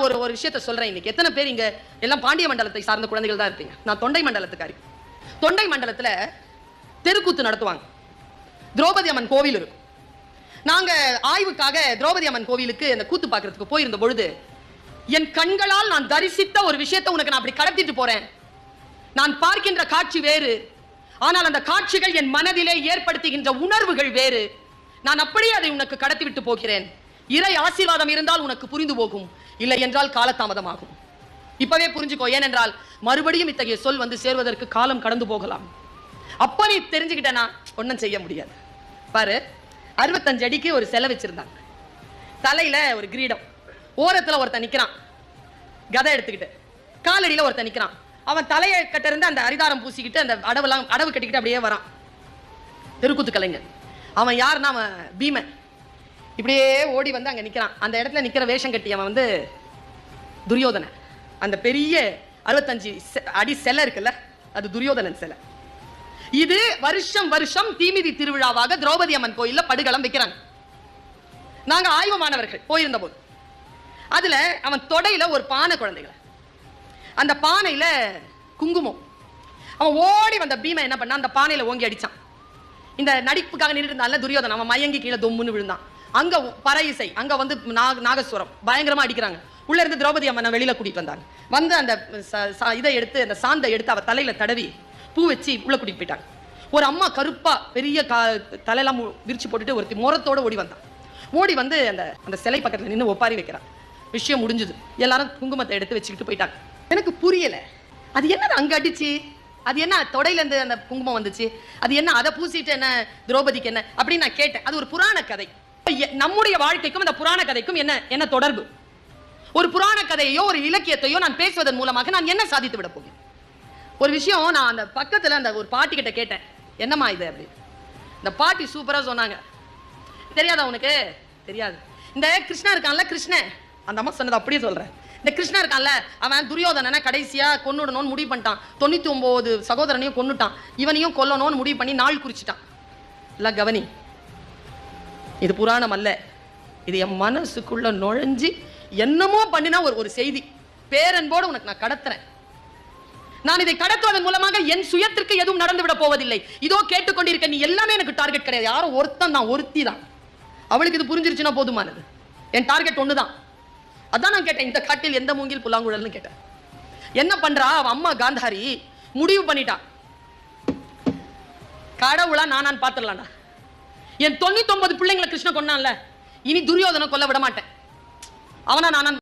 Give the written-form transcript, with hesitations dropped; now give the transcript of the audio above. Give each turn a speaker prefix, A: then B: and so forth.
A: ஒரு ஒரு விஷயத்த சொல்றேன். இன்னைக்கு எத்தனை பேர் இங்க எல்லாம் பாண்டிய மண்டலத்தை சார்ந்த குழந்தைகள் தான் இருப்பீங்க. நான் தொண்டை மண்டலத்துக்காரி. தொண்டை மண்டலத்துல தெருக்கூத்து நடத்துவாங்க. திரௌபதி அம்மன் கோவில் இருக்கும். நாங்க ஆய்வுக்காக திரௌபதி அம்மன் கோவிலுக்கு அந்த கூத்து பார்க்கறதுக்கு போயிருந்த பொழுது என் கண்களால் நான் தரிசித்த ஒரு விஷயத்தை உனக்கு நான் அப்படி கடத்திட்டு போறேன். நான் பார்க்கின்ற காட்சி வேறு, ஆனால் அந்த காட்சிகள் என் மனதிலே ஏற்படுத்துகின்ற உணர்வுகள் வேறு. நான் அப்படியே அதை உனக்கு கடத்தி விட்டு போகிறேன். இறை ஆசீர்வாதம் இருந்தால் உனக்கு புரிந்து போகும், இல்லை என்றால் காலதாமதமாகும். இப்பவே புரிஞ்சுக்கோ. ஏனென்றால் மறுபடியும் இத்தகைய சொல் வந்து சேர்வதற்கு காலம் கடந்து போகலாம். அப்ப நீ தெரிஞ்சுக்கிட்டனா ஒன்னும் செய்ய முடியாது. பாரு, 65 அடிக்கு ஒரு சிலை வச்சிருந்தாங்க. தலையில ஒரு கிரீடம், ஓரத்துல ஒருத்தன் நிக்கிறான் கதை எடுத்துக்கிட்டு, காலடியில ஒருத்தன் நிக்கிறான். அவன் தலையை கட்ட இருந்து அந்த அரிதாரம் பூசிக்கிட்டு அந்த அடவு கட்டிக்கிட்டு அப்படியே வரான். தெருக்கூத்து கலைஞர். அவன் யாருன்னா அவன் பீமன். இப்படியே ஓடி வந்து அங்க நிக்கிறான். அந்த இடத்துல நிக்கிற வேஷம் கட்டி அவன் வந்து துரியோதனன். அந்த பெரிய 65 அடி சிலை இருக்குல்ல, அது துரியோதனன் சிலை. இது வருஷம் வருஷம் தீமிதி திருவிழாவாக திரௌபதி அம்மன் கோயில்ல படுகளம் வைக்கிறாங்க. நாங்க ஆய்வு மாணவர்கள் போயிருந்த போது அதுல அவன் தொடையில ஒரு பானை குழந்தைகளை, அந்த பானையில குங்குமம். அவன் ஓடி வந்த பீமன் என்ன பண்ணா, அந்த பானையில ஓங்கி அடிச்சான். இந்த நடிப்புக்காக நின்று இருந்தால துரியோதனன் அவன் மயங்கி கீழே தொம்முன்னு விழுந்தான். அங்க பறை இசை, அங்க வந்து நாகஸ்வரம் பயங்கரமா அடிக்கிறாங்க. உள்ள இருந்து திரௌபதி அம்மனை வெளியில கூட்டிட்டு வந்தாங்க. வந்து அந்த இதை எடுத்து, அந்த சாந்தை எடுத்து அவ தலையில தடவி பூ வச்சு உள்ள கூட்டிட்டு போயிட்டாங்க. ஒரு அம்மா கருப்பா பெரிய தலையெல்லாம் விரிச்சு போட்டுட்டு ஒருத்தி மோரத்தோட ஓடி வந்தான். ஓடி வந்து அந்த அந்த சிலை பக்கத்துல நின்று ஒப்பாரி வைக்கிறான். விஷயம் முடிஞ்சது. எல்லாரும் குங்குமத்தை எடுத்து வச்சுக்கிட்டு போயிட்டாங்க. எனக்கு புரியல, அது என்ன அங்க அடிச்சு, அது என்ன தொடையில இருந்து அந்த குங்குமம் வந்துச்சு, அது என்ன அதை பூசிட்டு என்ன திரௌபதிக்கு என்ன அப்படின்னு நான் கேட்டேன். அது ஒரு புராண கதை. நம்முடைய வாழ்க்கைக்கும் அந்த புராண கதைக்கும் என்ன என்ன தொடர்பு? ஒரு புராண கதையோ ஒரு இலக்கியத்தையோ நான் பேசுவதன் மூலமாக நான் என்ன சாதித்து விட போகிறேன்? ஒரு விஷயம் நான் அந்த பக்கத்துல அந்த ஒரு பாட்டி கிட்ட கேட்டேன், என்னம்மா இது அப்படி. இந்த பாட்டி சூப்பரா சொன்னாங்க. தெரியாதா உனக்கு? தெரியாது. இந்த கிருஷ்ணா இருக்கான்ல, கிருஷ்ணன், அந்த அம்மா சொன்னது அப்படியே சொல்றேன். இந்த கிருஷ்ணா இருக்கான்ல, அவன் துரியோதனனை கடைசியா கொன்னுடணும்னு முடிவு பண்ணிட்டான். 99 சகோதரனையும் கொன்னுட்டான். இவனையும் கொல்லணும்னு முடிவு பண்ணி நாள் குறிச்சிட்டான். இல்ல கவனி, இது புராணம் அல்ல. இது என் மனசுக்குள்ள நுழைஞ்சு என்னமோ பண்ணினா ஒரு செய்தி பேரன்போடு உனக்கு நான் கடத்துறேன். நான் இதை கடத்துவதன் மூலமாக என் சுயத்திற்கு எதுவும் நடந்து விட போவதில்லை. இதோ கேட்டுக்கொண்டிருக்க நீ எல்லாமே எனக்கு டார்கெட் கிடையாது. யாரோ ஒருத்தன் தான், ஒருத்தி தான். அவளுக்கு இது புரிஞ்சிருச்சுன்னா போதுமானது. என் டார்கெட் ஒண்ணுதான். அதான் நான் கேட்டேன், இந்த காட்டில் எந்த மூங்கில் புல்லாங்குழல்னு கேட்டேன். என்ன பண்றா அவ அம்மா காந்தாரி, முடிவு பண்ணிட்டா, கடவுளா நானான் பாத்துடலாம்டா. என் 99 பிள்ளைங்களை கிருஷ்ண கொன்னான்ல, இனி துரியோதனை கொல்ல விட மாட்டேன். அவனா நானான்